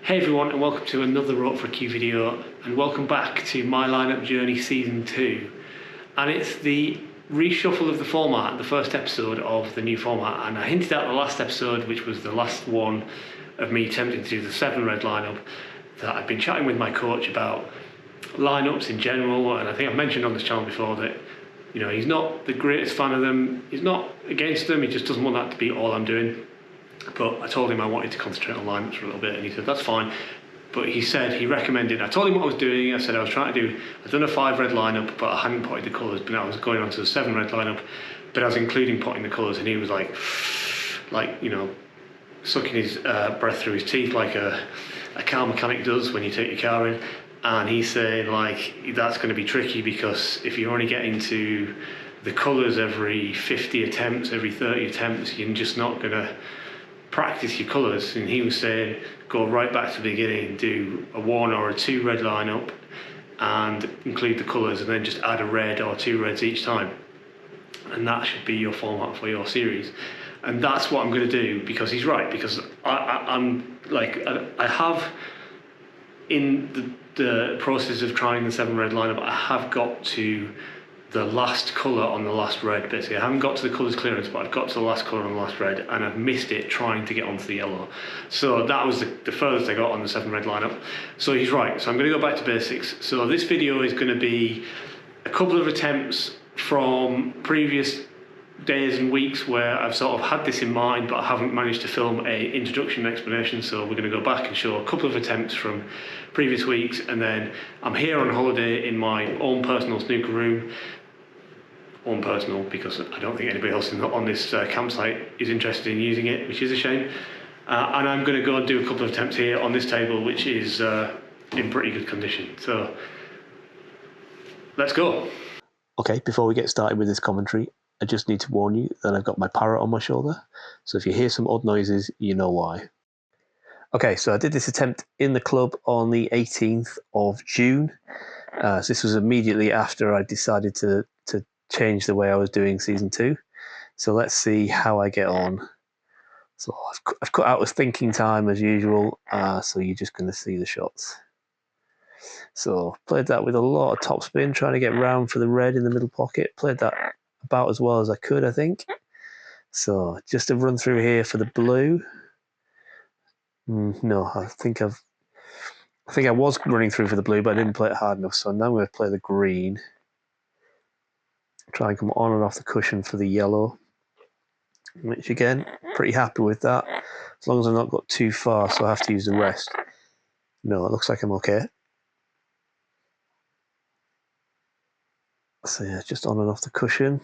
Hey everyone, and welcome to another Rope for a Cue video, and welcome back to my lineup journey season 2. And it's the reshuffle of the format, the first episode of the new format. And I hinted at the last episode, which was the last one of me attempting to do the 7 red lineup, that I've been chatting with my coach about lineups in general. And I think I've mentioned on this channel before that, you know, he's not the greatest fan of them, he's not against them, he just doesn't want that to be all I'm doing. But I told him I wanted to concentrate on lineups for a little bit, and he said that's fine. But he said he recommended, I told him what I was doing. I said I was trying to do, I'd done a 5 red lineup, but I hadn't potted the colours, but I was going on to the 7 red lineup, but I was including potting the colours, and he was like, you know, sucking his breath through his teeth like a car mechanic does when you take your car in. And he's saying like, that's going to be tricky, because if you're only getting to the colours every 50 attempts, every 30 attempts, you're just not going to practice your colours. And he was saying go right back to the beginning, do a 1 or a 2 red lineup and include the colours, and then just add a red or 2 reds each time, and that should be your format for your series. And that's what I'm going to do, because he's right, because I'm like, I have, in the process of trying the 7 red lineup, I have got to the last colour on the last red. Basically, I haven't got to the colours clearance, but I've got to the last colour on the last red, and I've missed it trying to get onto the yellow. So that was the furthest I got on the 7 red lineup. So he's right, so I'm going to go back to basics. So this video is going to be a couple of attempts from previous days and weeks where I've sort of had this in mind, but I haven't managed to film a introduction and explanation. So we're going to go back and show a couple of attempts from previous weeks, and then I'm here on holiday in my own personal snooker room. Own personal, because I don't think anybody else on this campsite is interested in using it, which is a shame. And I'm going to go and do a couple of attempts here on this table, which is in pretty good condition. So let's go. Okay, before we get started with this commentary, I just need to warn you that I've got my parrot on my shoulder, so if you hear some odd noises, you know why. Okay, so I did this attempt in the club on the 18th of June. So this was immediately after I decided to change the way I was doing season 2. So let's see how I get on. So I've cut out a thinking time as usual, so you're just going to see the shots. So played that with a lot of topspin, trying to get round for the red in the middle pocket. Played that about as well as I could, I think. So just a run through here for the blue. No, I think I was running through for the blue, but I didn't play it hard enough. So now I'm going to play the green. Try and come on and off the cushion for the yellow, which again, pretty happy with that, as long as I've not got too far, so I have to use the rest. No, it looks like I'm okay. So yeah, just on and off the cushion.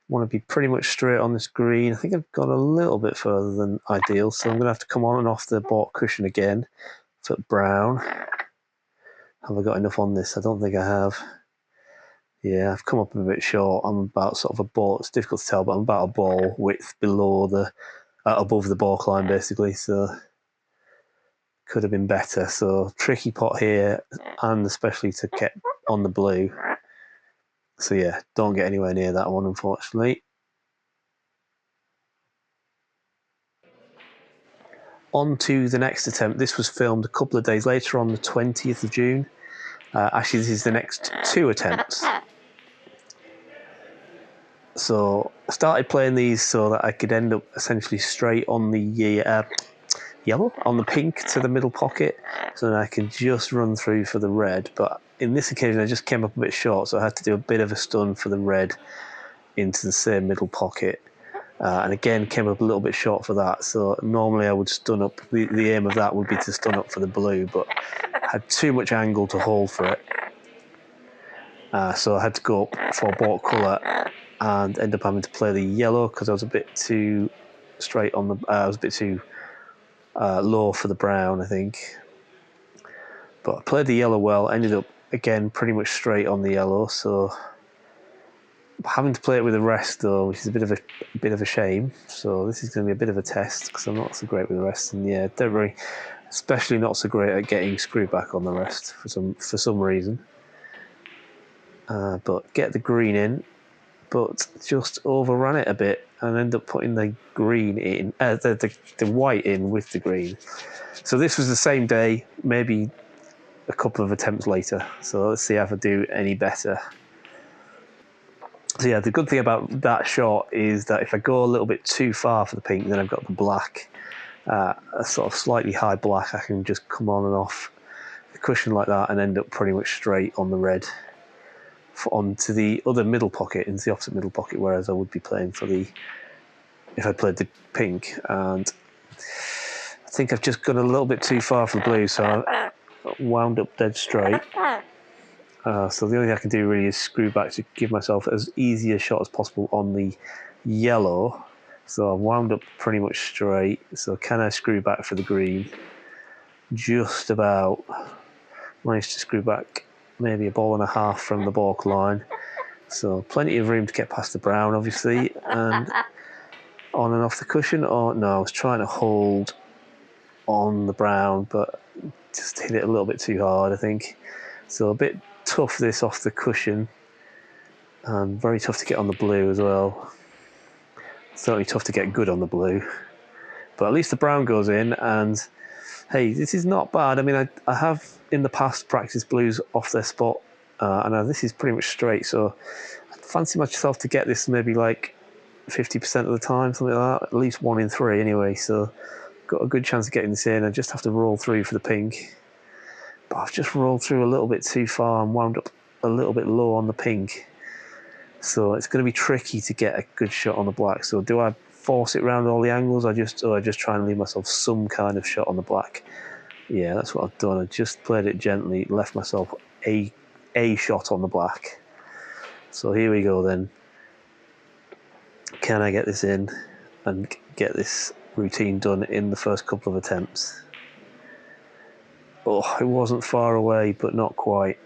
Want to be pretty much straight on this green. I think I've gone a little bit further than ideal, so I'm going to have to come on and off the bought cushion again for brown. Have I got enough on this? I don't think I have. Yeah, I've come up a bit short. I'm about sort of a ball. It's difficult to tell, but I'm about a ball width below the, above the balk line basically. So could have been better. So tricky pot here, and especially to get on the blue. So yeah, don't get anywhere near that one, unfortunately. On to the next attempt. This was filmed a couple of days later on the 20th of June. Actually, this is the next 2 attempts. So I started playing these so that I could end up essentially straight on the yellow, on the pink to the middle pocket, so that I could just run through for the red. But in this occasion I just came up a bit short, so I had to do a bit of a stun for the red into the same middle pocket. And again came up a little bit short for that, so normally I would stun up, the aim of that would be to stun up for the blue, but I had too much angle to hold for it. So I had to go up for bought colour and end up having to play the yellow because I was a bit too straight on the, I was a bit too low for the brown, I think. But I played the yellow well, ended up again pretty much straight on the yellow, so having to play it with the rest though, which is a bit of a shame. So this is going to be a bit of a test because I'm not so great with the rest, and yeah, don't really, especially not so great at getting screwed back on the rest for some reason. But get the green in, but just overran it a bit and ended up putting the green in, the white in with the green. So this was the same day, maybe a couple of attempts later. So let's see if I do any better. So yeah, the good thing about that shot is that if I go a little bit too far for the pink, then I've got the black, a sort of slightly high black. I can just come on and off the cushion like that and end up pretty much straight on the red, onto the other middle pocket, into the opposite middle pocket, whereas I would be playing for the, if I played the pink. And I think I've just gone a little bit too far for the blue, so I wound up dead straight. So the only thing I can do really is screw back to give myself as easy a shot as possible on the yellow. So I wound up pretty much straight. So can I screw back for the green? Just about. Managed to screw back maybe a ball and a half from the balk line. So plenty of room to get past the brown, obviously, and on and off the cushion. Or no, I was trying to hold on the brown, but just hit it a little bit too hard, I think. So a bit tough this off the cushion, and very tough to get on the blue as well. Certainly tough to get good on the blue, but at least the brown goes in. And hey, this is not bad. I mean, I have in the past practiced blues off their spot, and this is pretty much straight, so I fancy myself to get this maybe like 50% of the time, something like that, at least 1 in 3 anyway. So got a good chance of getting this in. I just have to roll through for the pink, but I've just rolled through a little bit too far and wound up a little bit low on the pink. So it's going to be tricky to get a good shot on the black. So do I force it around all the angles? I just try and leave myself some kind of shot on the black. Yeah, that's what I've done. I just played it gently, left myself a shot on the black. So here we go then. Can I get this in and get this routine done in the first couple of attempts? Oh, it wasn't far away, but not quite.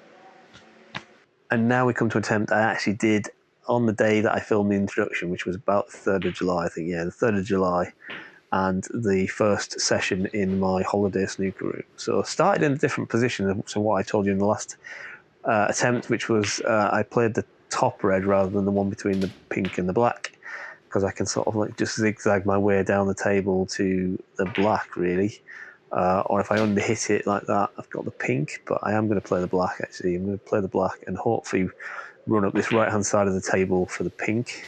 And now we come to an attempt I actually did on the day that I filmed the introduction, which was about the 3rd of July, I think. Yeah, the 3rd of July, and the first session in my holiday snooker room. So I started in a different position to what I told you in the last attempt, which was I played the top red rather than the one between the pink and the black, because I can sort of like just zigzag my way down the table to the black, really. Or if I underhit it like that, I've got the pink, but I am going to play the black, actually. I'm going to play the black and hopefully run up this right-hand side of the table for the pink.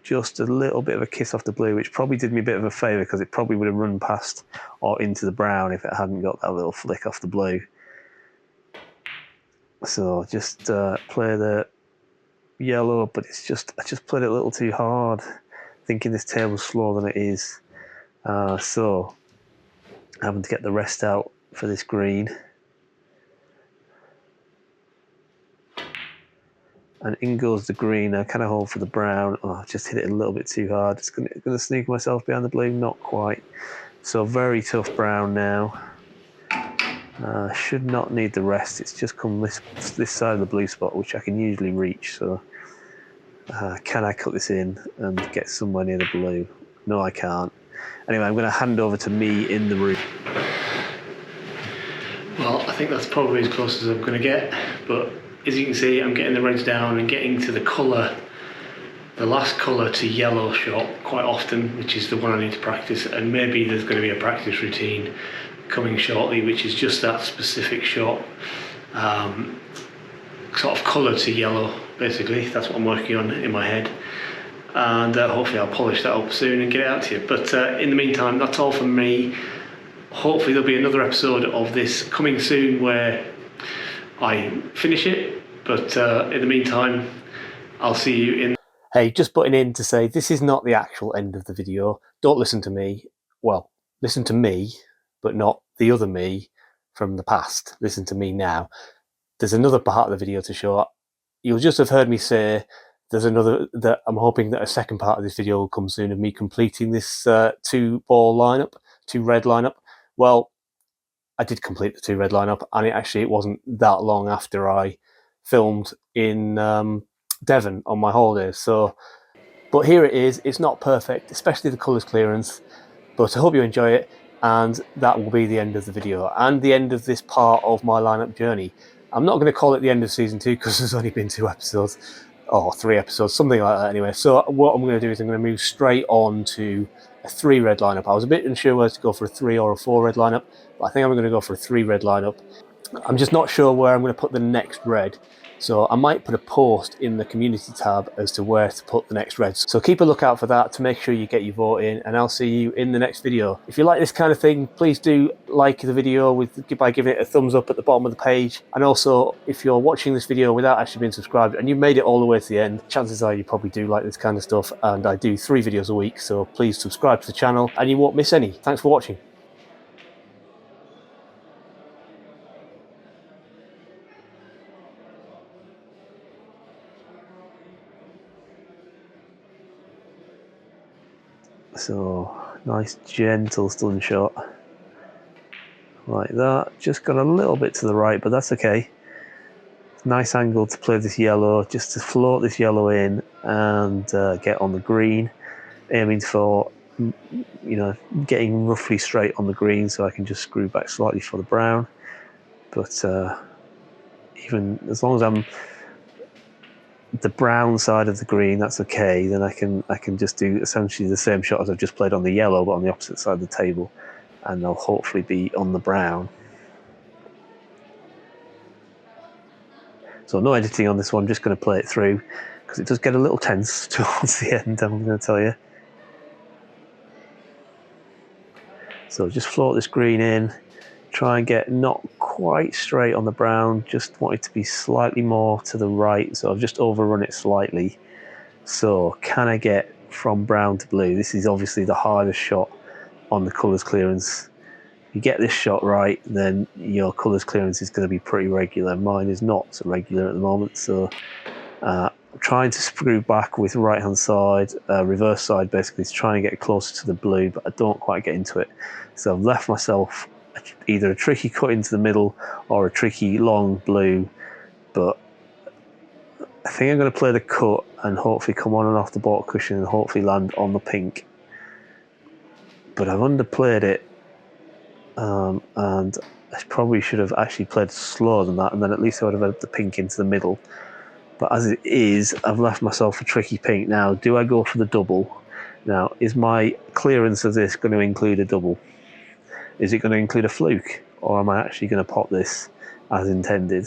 Just a little bit of a kiss off the blue, which probably did me a bit of a favour, because it probably would have run past or into the brown if it hadn't got that little flick off the blue. So just play the yellow, but I just played it a little too hard, thinking this table's slower than it is. So having to get the rest out for this green. And in goes the green. I kind of hold for the brown. Oh, I've just hit it a little bit too hard. It's going to sneak myself behind the blue. Not quite. So very tough brown now. Should not need the rest. It's just come this side of the blue spot, which I can usually reach. So can I cut this in and get somewhere near the blue? No, I can't. Anyway, I'm going to hand over to me in the room. Well, I think that's probably as close as I'm going to get, but as you can see, I'm getting the reds down and getting to the colour, the last colour to yellow shot quite often, which is the one I need to practice. And maybe there's going to be a practice routine coming shortly, which is just that specific shot, sort of colour to yellow, basically. That's what I'm working on in my head. And hopefully I'll polish that up soon and get it out to you. But in the meantime, that's all from me. Hopefully there'll be another episode of this coming soon where I finish it. But in the meantime, I'll see you in... Hey, just butting in to say this is not the actual end of the video. Don't listen to me. Well, listen to me, but not the other me from the past. Listen to me now. There's another part of the video to show. You'll just have heard me say there's another, that I'm hoping that a second part of this video will come soon of me completing this 2-ball lineup, 2-red lineup. Well, I did complete the 2-red lineup, and it wasn't that long after I filmed in Devon on my holidays. So, but here it is. It's not perfect, especially the colours clearance, but I hope you enjoy it, and that will be the end of the video and the end of this part of my lineup journey. I'm not going to call it the end of season 2 because there's only been 2 episodes, or 3 episodes, something like that anyway. So what I'm going to do is I'm going to move straight on to a 3 red lineup. I was a bit unsure whether to go for a 3 or a 4 red lineup, but I think I'm going to go for a 3 red lineup. I'm just not sure where I'm going to put the next red. So I might put a post in the community tab as to where to put the next red. So keep a lookout for that to make sure you get your vote in, and I'll see you in the next video. If you like this kind of thing, please do like the video by giving it a thumbs up at the bottom of the page. And also, if you're watching this video without actually being subscribed and you've made it all the way to the end, chances are you probably do like this kind of stuff, and I do 3 videos a week, so please subscribe to the channel and you won't miss any. Thanks for watching. So, nice gentle stun shot, like that. Just got a little bit to the right, but that's okay. Nice angle to play this yellow, just to float this yellow in and get on the green. Aiming for, getting roughly straight on the green so I can just screw back slightly for the brown. But even as long as I'm the brown side of the green, that's okay. Then I can just do essentially the same shot as I've just played on the yellow, but on the opposite side of the table, and they'll hopefully be on the brown. So no editing on this one, just going to play it through because it does get a little tense towards the end, I'm going to tell you. So just float this green in, try and get not quite straight on the brown, just want it to be slightly more to the right, so I've just overrun it slightly. So can I get from brown to blue? This is obviously the hardest shot on the colours clearance. If you get this shot right, then your colours clearance is going to be pretty regular. Mine is not so regular at the moment, so I'm trying to screw back with right hand side, reverse side basically, to try and get closer to the blue, but I don't quite get into it. So I've left myself either a tricky cut into the middle or a tricky long blue, but I think I'm going to play the cut and hopefully come on and off the bottom cushion and hopefully land on the pink. But I've underplayed it, and I probably should have actually played slower than that, and then at least I would have had the pink into the middle. But as it is, I've left myself a tricky pink. Now, do I go for the double? Now, is my clearance of this going to include a double? Is it going to include a fluke? Or am I actually going to pop this as intended?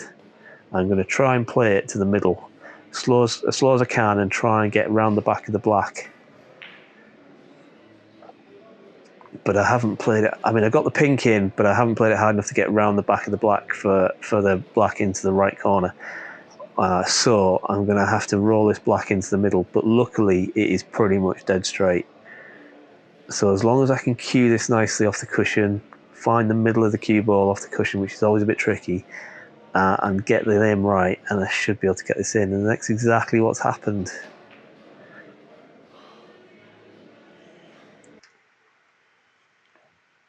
I'm going to try and play it to the middle, as slow as I can, and try and get around the back of the black. But I haven't played it. I mean, I got the pink in, but I haven't played it hard enough to get around the back of the black for the black into the right corner. So I'm going to have to roll this black into the middle, but luckily it is pretty much dead straight. So as long as I can cue this nicely off the cushion, find the middle of the cue ball off the cushion, which is always a bit tricky, and get the aim right, and I should be able to get this in. And that's exactly what's happened.